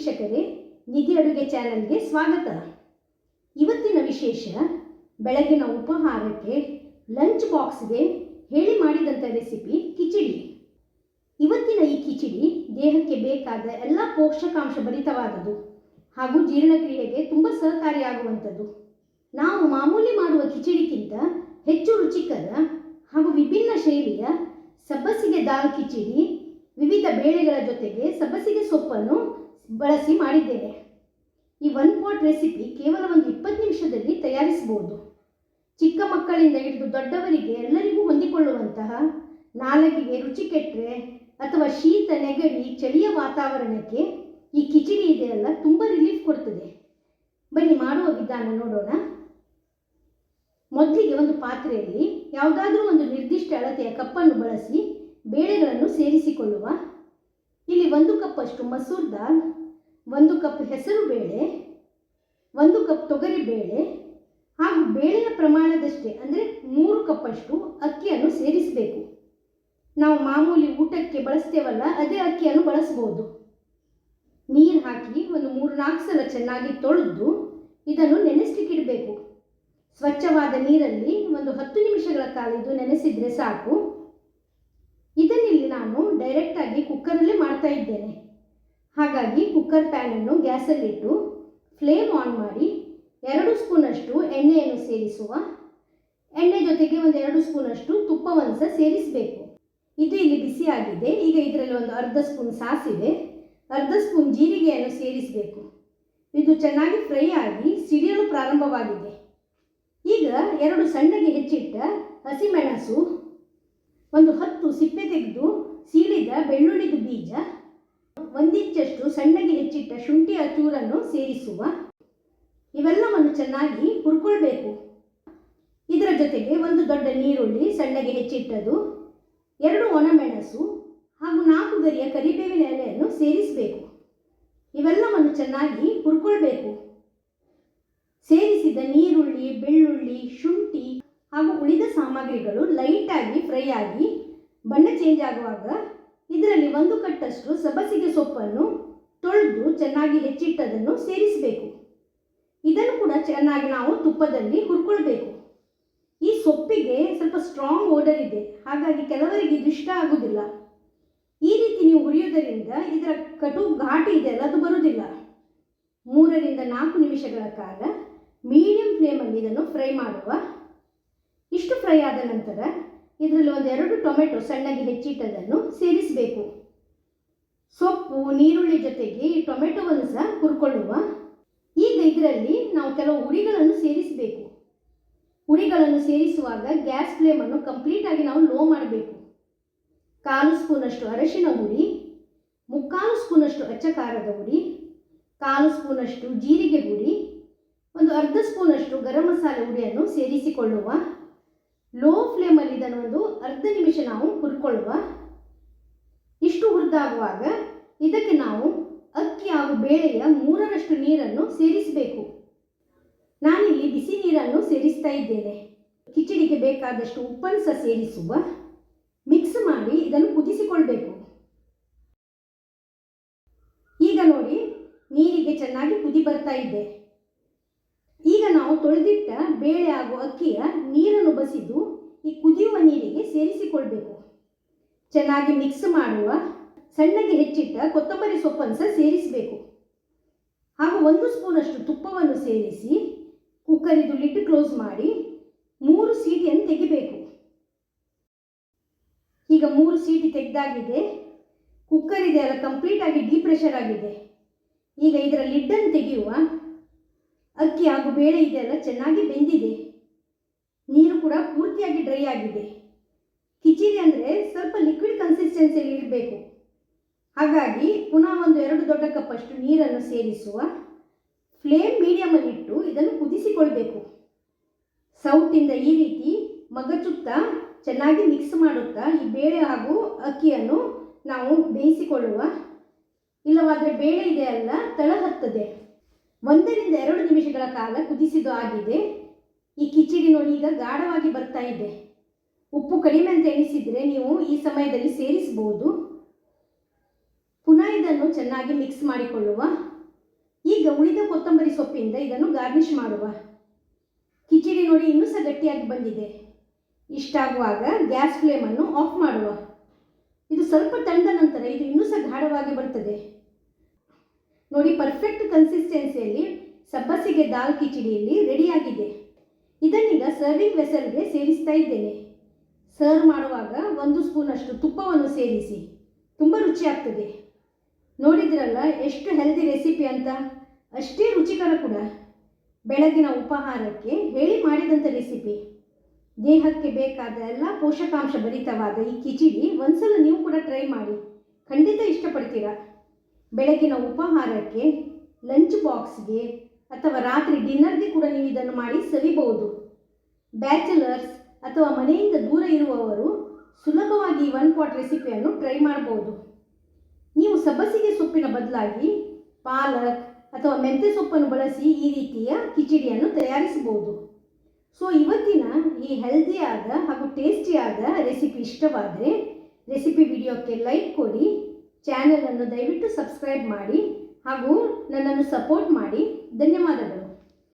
ವೀಕ್ಷಕರೇ, ನಿಧಿ ಅಡುಗೆ ಚಾನಲ್ಗೆ ಸ್ವಾಗತ. ಇವತ್ತಿನ ವಿಶೇಷ ಬೆಳಗಿನ ಉಪಹಾರಕ್ಕೆ ಲಂಚ್ ಬಾಕ್ಸ್ಗೆ ಹೇಳಿ ಮಾಡಿದಂಥ ರೆಸಿಪಿ ಕಿಚಡಿ. ಇವತ್ತಿನ ಈ ಕಿಚಡಿ ದೇಹಕ್ಕೆ ಬೇಕಾದ ಎಲ್ಲ ಪೋಷಕಾಂಶ ಭರಿತವಾದದ್ದು ಹಾಗೂ ಜೀರ್ಣಕ್ರಿಯೆಗೆ ತುಂಬ ಸಹಕಾರಿಯಾಗುವಂಥದ್ದು. ನಾವು ಮಾಮೂಲಿ ಮಾಡುವ ಕಿಚಡಿಗಿಂತ ಹೆಚ್ಚು ರುಚಿಕರ ಹಾಗೂ ವಿಭಿನ್ನ ಶೈಲಿಯ ಸಬ್ಬಸಿಗೆ ದಾಲ್ ಕಿಚಡಿ ವಿವಿಧ ಬೇಳೆಗಳ ಜೊತೆಗೆ ಸಬ್ಬಸಿಗೆ ಸೊಪ್ಪನ್ನು ಬಳಸಿ ಮಾಡಿದ್ದೇನೆ. ಈ ಒನ್ ಪಾಟ್ ರೆಸಿಪಿ ಕೇವಲ ಒಂದು 20 ನಿಮಿಷದಲ್ಲಿ ತಯಾರಿಸಬಹುದು. ಚಿಕ್ಕ ಮಕ್ಕಳಿಂದ ಹಿಡಿದು ದೊಡ್ಡವರಿಗೆ ಎಲ್ಲರಿಗೂ ಹೊಂದಿಕೊಳ್ಳುವಂತಹ, ನಾಲಿಗೆಗೆ ರುಚಿ ಕೆಟ್ಟರೆ ಅಥವಾ ಶೀತ ನೆಗಡಿ ಚಳಿಯ ವಾತಾವರಣಕ್ಕೆ ಈ ಕಿಚಡಿ ಇದೆಯಲ್ಲ ತುಂಬ ರಿಲೀಫ್ ಕೊಡ್ತದೆ. ಬನ್ನಿ ಮಾಡುವ ವಿಧಾನ ನೋಡೋಣ. ಮೊದಲಿಗೆ ಒಂದು ಪಾತ್ರೆಯಲ್ಲಿ ಯಾವುದಾದ್ರೂ ಒಂದು ನಿರ್ದಿಷ್ಟ ಅಳತೆಯ ಕಪ್ಪನ್ನು ಬಳಸಿ ಬೇಳೆಗಳನ್ನು ಸೇರಿಸಿಕೊಳ್ಳುವ. ಇಲ್ಲಿ 1 ಕಪ್ಪಷ್ಟು ಮಸೂರ್ ದಾಲ್, 1 ಕಪ್ ಹೆಸರು ಬೇಳೆ, 1 ಕಪ್ ತೊಗರಿ ಬೇಳೆ ಹಾಗೂ ಬೇಳೆಯ ಪ್ರಮಾಣದಷ್ಟೇ ಅಂದರೆ 3 ಕಪ್ಪಷ್ಟು ಅಕ್ಕಿಯನ್ನು ಸೇರಿಸಬೇಕು. ನಾವು ಮಾಮೂಲಿ ಊಟಕ್ಕೆ ಬಳಸ್ತೇವಲ್ಲ ಅದೇ ಅಕ್ಕಿಯನ್ನು ಬಳಸಬಹುದು. ನೀರು ಹಾಕಿ ಒಂದು 3-4 ಸಲ ಚೆನ್ನಾಗಿ ತೊಳೆದು ಇದನ್ನು ನೆನೆಸಲಿಕ್ಕಿಡಬೇಕು. ಸ್ವಚ್ಛವಾದ ನೀರಲ್ಲಿ ಒಂದು 10 ನಿಮಿಷಗಳ ಕಾಲ ಇದು ನೆನೆಸಿದರೆ ಸಾಕು. ಇದನ್ನಿಲ್ಲಿ ನಾನು ಡೈರೆಕ್ಟಾಗಿ ಕುಕ್ಕರಲ್ಲೇ ಮಾಡ್ತಾ ಇದ್ದೇನೆ. ಹಾಗಾಗಿ ಕುಕ್ಕರ್ ಪ್ಯಾನನ್ನು ಗ್ಯಾಸಲ್ಲಿಟ್ಟು ಫ್ಲೇಮ್ ಆನ್ ಮಾಡಿ 2 ಸ್ಪೂನಷ್ಟು ಎಣ್ಣೆಯನ್ನು ಸೇರಿಸುವ. ಎಣ್ಣೆ ಜೊತೆಗೆ ಒಂದು 2 ಸ್ಪೂನಷ್ಟು ತುಪ್ಪವನ್ನು ಸಹ ಸೇರಿಸಬೇಕು. ಇದು ಇಲ್ಲಿ ಬಿಸಿಯಾಗಿದೆ. ಈಗ ಇದರಲ್ಲಿ ಒಂದು ಅರ್ಧ ಸ್ಪೂನ್ ಸಾಸಿವೆ, ಅರ್ಧ ಸ್ಪೂನ್ ಜೀರಿಗೆಯನ್ನು ಸೇರಿಸಬೇಕು. ಇದು ಚೆನ್ನಾಗಿ ಫ್ರೈ ಆಗಿ ಸಿಡಿಯಲು ಪ್ರಾರಂಭವಾಗಿದೆ. ಈಗ 2 ಸಣ್ಣಗೆ ಹೆಚ್ಚಿಟ್ಟ ಹಸಿಮೆಣಸು, ಒಂದು 10 ಸಿಪ್ಪೆ ತೆಗೆದು ಸೀಳಿದ ಬೆಳ್ಳುಳ್ಳಿದು ಬೀಜ, 1 ಇಂಚಷ್ಟು ಸಣ್ಣಗೆ ಹೆಚ್ಚಿಟ್ಟ ಶುಂಠಿಯ ಚೂರನ್ನು ಸೇರಿಸುವ. ಇವೆಲ್ಲವನ್ನು ಚೆನ್ನಾಗಿ ಹುರ್ಕೊಳ್ಬೇಕು. ಇದರ ಜೊತೆಗೆ 1 ದೊಡ್ಡ ನೀರುಳ್ಳಿ ಸಣ್ಣಗೆ ಹೆಚ್ಚಿಟ್ಟದು, 2 ಒಣಮೆಣಸು ಹಾಗೂ 4 ಗರಿಯ ಕರಿಬೇವಿನ ಎಲೆಯನ್ನು ಸೇರಿಸಬೇಕು. ಇವೆಲ್ಲವನ್ನು ಚೆನ್ನಾಗಿ ಹುರ್ಕೊಳ್ಬೇಕು. ಸೇರಿಸಿದ ನೀರುಳ್ಳಿ, ಬೆಳ್ಳುಳ್ಳಿ, ಶುಂಠಿ ಹಾಗೂ ಉಳಿದ ಸಾಮಗ್ರಿಗಳು ಲೈಟಾಗಿ ಫ್ರೈ ಆಗಿ ಬಣ್ಣ ಚೇಂಜ್ ಆಗುವಾಗ ಇದರಲ್ಲಿ 1 ಕಟ್ಟಷ್ಟು ಸಬ್ಬಸಿಗೆ ಸೊಪ್ಪನ್ನು ತೊಳೆದು ಚೆನ್ನಾಗಿ ಹೆಚ್ಚಿಟ್ಟದನ್ನು ಸೇರಿಸಬೇಕು. ಇದನ್ನು ಕೂಡ ಚೆನ್ನಾಗಿ ನಾವು ತುಪ್ಪದಲ್ಲಿ ಹುರ್ಕೊಳ್ಬೇಕು. ಈ ಸೊಪ್ಪಿಗೆ ಸ್ವಲ್ಪ ಸ್ಟ್ರಾಂಗ್ ಓಡರ್ ಇದೆ, ಹಾಗಾಗಿ ಕೆಲವರಿಗೆ ಇದು ಇಷ್ಟ ಆಗುವುದಿಲ್ಲ. ಈ ರೀತಿ ನೀವು ಹುರಿಯೋದರಿಂದ ಇದರ ಕಟು ಘಾಟಿ ಇದೆಯಲ್ಲ ಅದು ಬರುವುದಿಲ್ಲ. 3-4 ನಿಮಿಷಗಳ ಕಾಲ ಮೀಡಿಯಂ ಫ್ಲೇಮಲ್ಲಿ ಇದನ್ನು ಫ್ರೈ ಮಾಡುವ. ಇಷ್ಟು ಫ್ರೈ ಆದ ನಂತರ ಇದರಲ್ಲಿ ಒಂದು 2 ಟೊಮೆಟೊ ಸಣ್ಣಗೆ ಹೆಚ್ಚಿಟ್ಟದನ್ನು ಸೇರಿಸಬೇಕು. ಸೊಪ್ಪು ನೀರುಳ್ಳಿ ಜೊತೆಗೆ ಈ ಟೊಮೆಟೊವನ್ನು ಸಹ ಹುರ್ಕೊಳ್ಳುವ. ಈಗ ಇದರಲ್ಲಿ ನಾವು ಕೆಲವು ಹುಡಿಗಳನ್ನು ಸೇರಿಸಬೇಕು. ಹುಡಿಗಳನ್ನು ಸೇರಿಸುವಾಗ ಗ್ಯಾಸ್ ಫ್ಲೇಮನ್ನು ಕಂಪ್ಲೀಟಾಗಿ ನಾವು ಲೋ ಮಾಡಬೇಕು. 1/4 ಸ್ಪೂನಷ್ಟು ಅರಶಿನ ಹುಡಿ, 3/4 ಸ್ಪೂನಷ್ಟು ಅಚ್ಚ ಖಾರದ ಹುಡಿ, 1/4 ಸ್ಪೂನಷ್ಟು ಜೀರಿಗೆ ಹುಡಿ, ಒಂದು ಅರ್ಧ ಸ್ಪೂನಷ್ಟು ಗರಂ ಮಸಾಲೆ ಹುಡಿಯನ್ನು ಸೇರಿಸಿಕೊಳ್ಳುವ. ಲೋ ಫ್ಲೇಮಲ್ಲಿ ಇದನ್ನು ಒಂದು ಅರ್ಧ ನಿಮಿಷ ನಾವು ಹುರ್ಕೊಳ್ಳುವ. ಇಷ್ಟು ಹುರಿದಾಗುವಾಗ ಇದಕ್ಕೆ ನಾವು ಅಕ್ಕಿ ಹಾಗೂ ಬೇಳೆಯ 3ರಷ್ಟು ನೀರನ್ನು ಸೇರಿಸಬೇಕು. ನಾನಿಲ್ಲಿ ಬಿಸಿ ನೀರನ್ನು ಸೇರಿಸ್ತಾ ಇದ್ದೇನೆ. ಕಿಚಡಿಗೆ ಬೇಕಾದಷ್ಟು ಉಪ್ಪನ್ನು ಸಹ ಸೇರಿಸುವ. ಮಿಕ್ಸ್ ಮಾಡಿ ಇದನ್ನು ಕುದಿಸಿಕೊಳ್ಬೇಕು. ಈಗ ನೋಡಿ, ನೀರಿಗೆ ಚೆನ್ನಾಗಿ ಕುದಿ ಬರ್ತಾ ಇದೆ. ಈಗ ನಾವು ತೊಳೆದಿಟ್ಟ ಬೇಳೆ ಹಾಗೂ ಅಕ್ಕಿಯ ನೀರನ್ನು ಬಸಿದು ಈ ಕುದಿಯುವ ನೀರಿಗೆ ಸೇರಿಸಿಕೊಳ್ಬೇಕು. ಚೆನ್ನಾಗಿ ಮಿಕ್ಸ್ ಮಾಡುವ. ಸಣ್ಣಗೆ ಹೆಚ್ಚಿಟ್ಟ ಕೊತ್ತಂಬರಿ ಸೊಪ್ಪನ್ನು ಸಹ ಸೇರಿಸಬೇಕು. ಹಾಗೂ 1 ಸ್ಪೂನಷ್ಟು ತುಪ್ಪವನ್ನು ಸೇರಿಸಿ ಕುಕ್ಕರಿದು ಲಿಡ್ ಕ್ಲೋಸ್ ಮಾಡಿ 3 ಸೀಟಿಯನ್ನು ತೆಗಿಬೇಕು. ಈಗ 3 ಸೀಟಿ ತೆಗೆದಾಗಿದೆ. ಕುಕ್ಕರ್ ಇದೆಯಲ್ಲ ಕಂಪ್ಲೀಟಾಗಿ ಡಿಪ್ರೆಷರ್ ಆಗಿದೆ. ಈಗ ಇದರ ಲಿಡ್ಡನ್ನು ತೆಗೆಯುವ. ಅಕ್ಕಿ ಹಾಗೂ ಬೇಳೆ ಇದೆಯಲ್ಲ ಚೆನ್ನಾಗಿ ಬೆಂದಿದೆ. ನೀರು ಕೂಡ ಪೂರ್ತಿಯಾಗಿ ಡ್ರೈ ಆಗಿದೆ. ಕಿಚಡಿ ಅಂದರೆ ಸ್ವಲ್ಪ ಲಿಕ್ವಿಡ್ ಕನ್ಸಿಸ್ಟೆನ್ಸಿಯಲ್ಲಿ ಇರಬೇಕು. ಹಾಗಾಗಿ ಪುನಃ ಒಂದು 2 ದೊಡ್ಡ ಕಪ್ಪಷ್ಟು ನೀರನ್ನು ಸೇರಿಸುವ. ಫ್ಲೇಮ್ ಮೀಡಿಯಮಲ್ಲಿಟ್ಟು ಇದನ್ನು ಕುದಿಸಿಕೊಳ್ಬೇಕು. ಸೌಟಿಂದ ಈ ರೀತಿ ಮಗಚುತ್ತಾ ಚೆನ್ನಾಗಿ ಮಿಕ್ಸ್ ಮಾಡುತ್ತಾ ಈ ಬೇಳೆ ಹಾಗೂ ಅಕ್ಕಿಯನ್ನು ನಾವು ಬೇಯಿಸಿಕೊಳ್ಳುವ. ಇಲ್ಲವಾದರೆ ಬೇಳೆ ಇದೆಯಲ್ಲ ತಳ ಹತ್ತದೆ. 1-2 ನಿಮಿಷಗಳ ಕಾಲ ಕುದಿಸಿದ್ದು ಆಗಿದೆ. ಈ ಕಿಚಡಿ ನೋಡಿ ಈಗ ಗಾಢವಾಗಿ ಬರ್ತಾ ಇದೆ. ಉಪ್ಪು ಕಡಿಮೆ ಅಂತ ಎಣಿಸಿದರೆ ನೀವು ಈ ಸಮಯದಲ್ಲಿ ಸೇರಿಸಬಹುದು. ಪುನಃ ಇದನ್ನು ಚೆನ್ನಾಗಿ ಮಿಕ್ಸ್ ಮಾಡಿಕೊಳ್ಳುವ. ಈಗ ಉಳಿದ ಕೊತ್ತಂಬರಿ ಸೊಪ್ಪಿಂದ ಇದನ್ನು ಗಾರ್ನಿಷ್ ಮಾಡುವ. ಕಿಚಡಿ ನೋಡಿ ಇನ್ನೂ ಸಹ ಗಟ್ಟಿಯಾಗಿ ಬಂದಿದೆ. ಇಷ್ಟಾಗುವಾಗ ಗ್ಯಾಸ್ ಫ್ಲೇಮನ್ನು ಆಫ್ ಮಾಡುವ. ಇದು ಸ್ವಲ್ಪ ತಣ್ಣದ ನಂತರ ಇದು ಇನ್ನೂ ಸಹ ಗಾಢವಾಗಿ ಬರ್ತದೆ. ನೋಡಿ ಪರ್ಫೆಕ್ಟ್ ಕನ್ಸಿಸ್ಟೆನ್ಸಿಯಲ್ಲಿ ಸಬ್ಬಸಿಗೆ ದಾಲ್ ಕಿಚಡಿಯಲ್ಲಿ ರೆಡಿಯಾಗಿದೆ. ಇದನ್ನೀಗ ಸರ್ವಿಂಗ್ ವೆಸಲ್ಗೆ ಸೇರಿಸ್ತಾ ಇದ್ದೇನೆ. ಸರ್ವ್ ಮಾಡುವಾಗ 1 ಸ್ಪೂನಷ್ಟು ತುಪ್ಪವನ್ನು ಸೇರಿಸಿ. ತುಂಬ ರುಚಿಯಾಗ್ತದೆ. ನೋಡಿದ್ರಲ್ಲ ಎಷ್ಟು ಹೆಲ್ದಿ ರೆಸಿಪಿ ಅಂತ, ಅಷ್ಟೇ ರುಚಿಕರ ಕೂಡ. ಬೆಳಗಿನ ಉಪಹಾರಕ್ಕೆ ಹೇಳಿ ಮಾಡಿದಂಥ ರೆಸಿಪಿ. ದೇಹಕ್ಕೆ ಬೇಕಾದ ಎಲ್ಲ ಪೋಷಕಾಂಶ ಭರಿತವಾದ ಈ ಕಿಚಡಿ ಒಂದ್ಸಲ ನೀವು ಕೂಡ ಟ್ರೈ ಮಾಡಿ, ಖಂಡಿತ ಇಷ್ಟಪಡ್ತೀರಾ. ಬೆಳಗಿನ ಉಪಹಾರಕ್ಕೆ, ಲಂಚ್ ಬಾಕ್ಸ್ಗೆ ಅಥವಾ ರಾತ್ರಿ ಡಿನ್ನರ್ಗೆ ಕೂಡ ನೀವು ಇದನ್ನು ಮಾಡಿ ಸವಿಬಹುದು. ಬ್ಯಾಚಲರ್ಸ್ ಅಥವಾ ಮನೆಯಿಂದ ದೂರ ಇರುವವರು ಸುಲಭವಾಗಿ 1 ಪಾಟ್ ರೆಸಿಪಿಯನ್ನು ಟ್ರೈ ಮಾಡಬಹುದು. ನೀವು ಸಬ್ಬಸಿಗೆ ಸೊಪ್ಪಿನ ಬದಲಾಗಿ ಪಾಲಕ್ ಅಥವಾ ಮೆಂತ್ಯ ಸೊಪ್ಪನ್ನು ಬಳಸಿ ಈ ರೀತಿಯ ಕಿಚಡಿಯನ್ನು ತಯಾರಿಸಬಹುದು. ಸೊ ಇವತ್ತಿನ ಈ ಹೆಲ್ದಿಯಾದ ಹಾಗೂ ಟೇಸ್ಟಿಯಾದ ರೆಸಿಪಿ ಇಷ್ಟವಾದರೆ ರೆಸಿಪಿ ವಿಡಿಯೋಕ್ಕೆ ಲೈಕ್ ಕೊಡಿ, ಚಾನಲನ್ನು ದಯವಿಟ್ಟು ಸಬ್ಸ್ಕ್ರೈಬ್ ಮಾಡಿ ಹಾಗೂ ನನ್ನನ್ನು ಸಪೋರ್ಟ್ ಮಾಡಿ. ಧನ್ಯವಾದಗಳು.